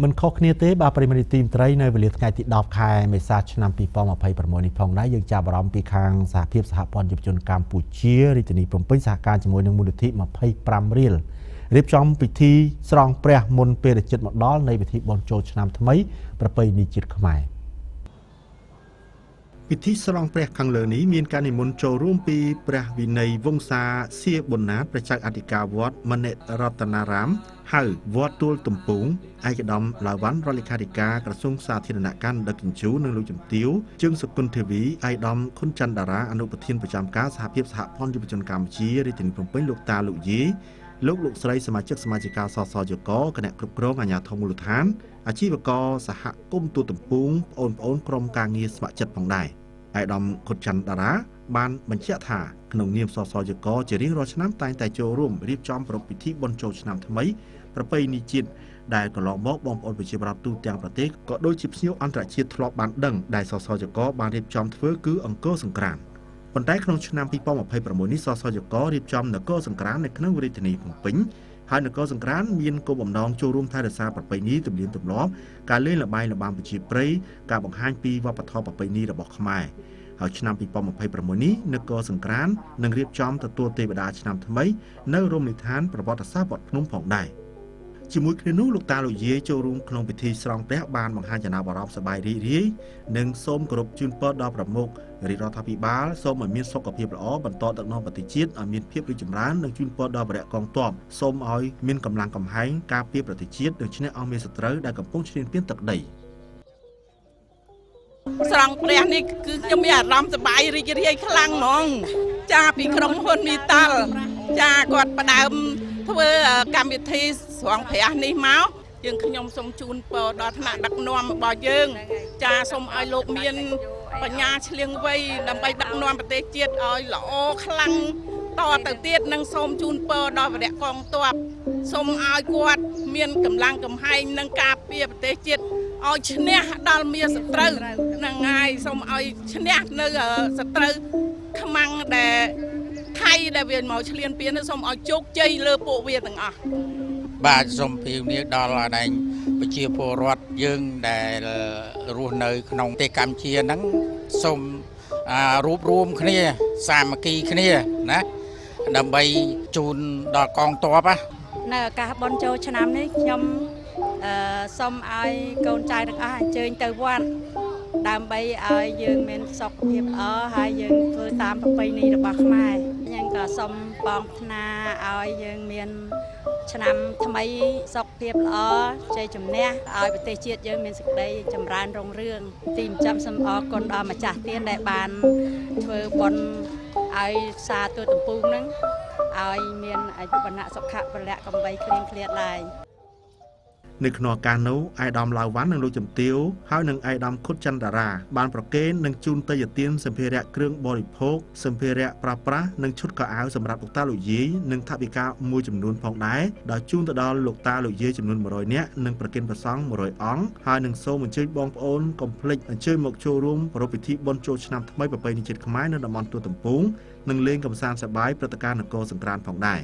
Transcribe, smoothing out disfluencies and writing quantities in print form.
មិនខុសគ្នាទេបាទប្រិមត្តទីមត្រីនៅវេលាថ្ងៃទី10ខែមេសាឆ្នាំ2026នេះផងដែរយើងចាប់អារម្មណ៍ពីខាងសហភាពសហព័ន្ធយុវជនកម្ពុជារាជធានីភ្នំពេញសហការជាមួយនឹងមូលនិធិ25រៀលរៀបចំពិធីស្រង់ព្រះមុនពេលជិតមកដល់នៃពិធីបុណ្យចូលឆ្នាំថ្មីប្រពៃណីជាតិខ្មែរពិធីស្រង់ព្រះខាងលើនេះមានការនិមន្តចូលរួមពីព្រះវិន័យវង្សាសៀប៊ុនណាតព្រះចៅអធិការវត្តមនិរតនារាមហៅវត្តទួលទំពូងឯកឧត្តមឡាវ៉ាន់រដ្ឋលេខាធិការក្រសួងសាធារណការដឹកជញ្ជូននិងលោកជំទាវជើងសុគន្ធធាវីឯកឧត្តមខុនច័ន្ទតារាអនុប្រធានប្រចាំការសហភាពសហព័ន្ធយុវជនកម្ពុជារាជធានីភ្នំពេញលោកតាលោកយាយលោកស្រីសមាជិកសមាជិកាសសយកគណៈគ្រប់គ្រងអាជ្ញាធរមូលដ្ឋានអាជីវករសហគមន៍ទួលទំពូងបងប្អូនក្រុមការងារស្ម័គ្រចិត្តផងដែរឯកឧត្តមខុនច័ន្ទតារាបានបញ្ជាក់ថាក្នុងនាមសសយកជារៀងរាល់ឆ្នាំតែងតែចូលរួមរៀបចំប្រពៃពិធីបុណ្យចូលឆ្នាំថ្មីប្រពៃណីជាតិដែលកន្លងមកបងប្អូនប្រជាពលរដ្ឋទូទាំងប្រទេសក៏ដូចជាភ្ញៀវអន្តរជាតិធ្លាប់បានដឹងដែលសសយកបានរៀបចំធ្វើគឺអង្គរសង្ក្រាន្តប៉ុន្តែក្នុងឆ្នាំ2026នេះសសយករៀបចំនគរសង្ក្រាន្តនៅក្នុងរាជធានីភ្នំពេញហើយនគរសង្ក្រាន្តមានគោលបំណងចូលរួមថែរក្សាប្រពៃណីទំនៀមទម្លាប់ការលេងល្បែងល្បាំប្រជាប្រិយការបង្ហាញពីវប្បធម៌ប្រពៃណីរបស់ខ្មែរហើយឆ្នាំ2026នេះនគរសង្ក្រាន្តនឹងរៀបចំទទួលទេវតាឆ្នាំថ្មីនៅរមណីយដ្ឋានប្រវត្តិសាស្ត្រវត្តភ្នំផងដែរជាមួយគ្នានោះលោកតាលោកយាយចូលរួមក្នុងពិធីស្រង់ព្រះបានបង្ហាញចំណាប់អារម្មណ៍សប្បាយរីករាយនិងសូមគោរពជូនពរដល់ប្រមុខរាជរដ្ឋាភិបាលសូមឲ្យមានសុខភាពល្អបន្តដឹកនាំប្រទេសជាតិឲ្យមានភាពរីកចម្រើននិងជូនពរដល់បរិយាកងទ័ពសូមឲ្យមានកម្លាំងកំហែងការពារប្រទេសជាតិនិងឈ្នះអង្គមេសត្រូវដែលកំពុងឈ្លានពានទឹកដីស្រង់ព្រះនេះគឺខ្ញុំមានអារម្មណ៍សប្បាយរីករាយខ្លាំងហ្មងចាពីក្រុមហ៊ុនមីតាល់ចាគាត់ផ្ដើមធ្វើកម្មវិធីស្រង់ព្រះនេះមកយើងខ្ញុំសូមជូនពរដល់ថ្នាក់ដឹកនាំរបស់យើងចាសូមឲ្យលោកមានបញ្ញាឆ្លៀងវៃដើម្បីដឹកនាំប្រទេសជាតិឲ្យល្អខ្លាំងតទៅទៀតនិងសូមជូនពរដល់វរៈកងទ័ពសូមឲ្យគាត់មានកម្លាំងកំហែងនិងការពារប្រទេសជាតិឲ្យឈ្នះដល់មារសត្រូវនឹងហើយសូមឲ្យឈ្នះនៅសត្រូវខ្មាំងដែលថៃដែលវាមកឈ្លានពានសូមឲ្យជោគជ័យលើពួកវាទាំងអស់បាទសូមពីនេះដល់ឯងប្រជាពលរដ្ឋយើងដែលរស់នៅក្នុងប្រទេសកម្ពុជាហ្នឹងសូមរួបរวมគ្នាសាមគ្គីគ្នាណាដើម្បីជូនដល់កងទ័ពនៅឱកាសបុណ្យចូលឆ្នាំនេះខ្ញុំសូមឲ្យកូនចៅទាំងអស់អញ្ជើញទៅវត្តដើម្បីឲ្យយើងមានសុខភាពល្អហើយយើងធ្វើតាមប្រពៃណីរបស់ខ្មែរខ្ញុំក៏សូមបងថ្នាឲ្យយើងមានឆ្នាំថ្មីសុខភាពល្អជ័យជំនះឲ្យប្រទេសជាតិយើងមានសេចក្តីចម្រើនរុងរឿងទីបញ្ចប់សូមអរគុណដល់ម្ចាស់ទានដែលបានធ្វើបុណ្យឲ្យសាទូទំពូងនឹងឲ្យមានអាយុវណ្ណៈសុខៈពលៈកំបីគ្លៀងគ្លាតឡើយនៅក្នុងឱកាសនោះឯកឧត្តមឡាវវ៉ាន់និងលោកជំទាវហើយនិងឯកឧត្តមខុនច័ន្ទតារាបានប្រគេននិងជូនទេយ្យទានសម្ភារៈគ្រឿងបរិភោគសម្ភារៈប្រើប្រាស់និងឈុតកៅអៅសម្រាប់លោកតាលោកយាយនិងថវិកាមួយចំនួនផងដែរដោយជូនទៅដល់លោកតាលោកយាយចំនួន100នាក់និងប្រគេនព្រះសង្ឃ100អង្គហើយនឹងសូមអញ្ជើញបងប្អូនកុំភ្លេចអញ្ជើញមកចូលរួមប្រពៃពិធីបុណ្យចូលឆ្នាំថ្មីប្រពៃណីជាតិខ្មែរនៅតំបន់ទួលទំពូងនិងលេងកម្សាន្តសប្បាយព្រឹត្តិការណ៍នគរសង្ក្រាន្តផងដែរ